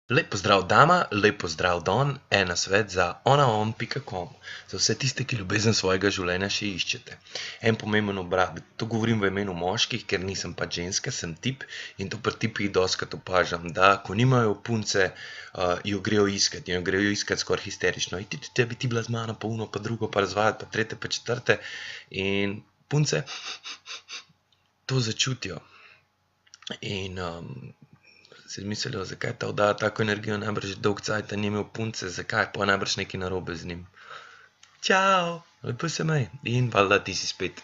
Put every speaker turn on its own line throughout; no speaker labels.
Lep pozdrav dama, lep pozdrav don, en nasvet za onaon.com. Za vse tiste, ki ljubezen svojega življenja še iščete. En pomemben obrat, to govorim v imenu moških, ker nisem pa ženska, sem tip in to pri tipih dostikrat opažam, da ko nimajo punce, jo grejo iskat in jo grejo iskat skoraj histerično. Če bi ti bila z mano, pa uno, pa drugo, pa razvajati, pa tretje, pa četrte. In punce to začutijo. In si mislijo, zakaj ta oddaja tako energijo, najbrž dolg cajt ni imel punce, zakaj, pa najbrž nekaj narobe z njim. Čau, lepo se mej. In valjda ti si spet.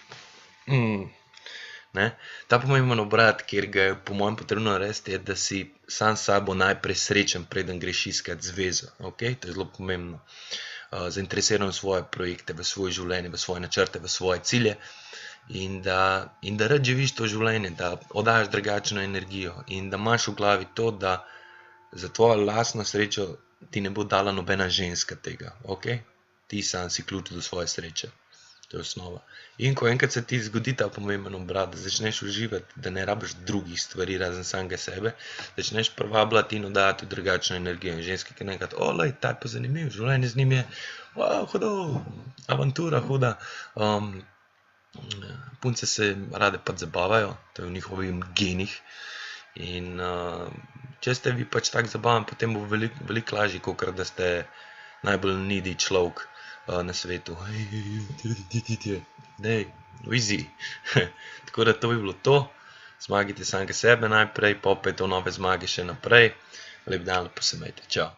Ne? Ta pomemben obrat, kjer ga je po mojem potrebno narediti, je, da si sam s sabo najprej srečen, preden greš iskat zvezo. Okay? To je zelo pomembno. Zainteresiran v svoje projekte, v svoje življenje, v svoje načrte, v svoje cilje. In da rad živiš to življenje, da oddajaš drugačno energijo in da imaš v glavi to, da za tvojo lastno srečo ti ne bo dala nobena ženska tega, ok? Ti sam si ključ do svoje sreče, to je osnova. In ko enkrat se ti zgodi ta pomemben obrat, da začneš uživati, da ne rabiš drugih stvari razen samega sebe, začneš privabljati in oddajati drugačno energijo. In ženske, ki nekrat, olej, ta je pa zanimiv, življenje z njim je, wow, hudo, avantura, huda. Punce se rade pač zabavajo, to je v njihovih genih. In če ste vi pač tak zabaven, potem bo veliko lažje, kakor da ste najbolj needy človek na svetu. Dej, easy. Tako da to bi bilo to. Zmagajte samega sebe najprej, pa opet do nove zmage še naprej. Lep dan, lepo se imejte, čau.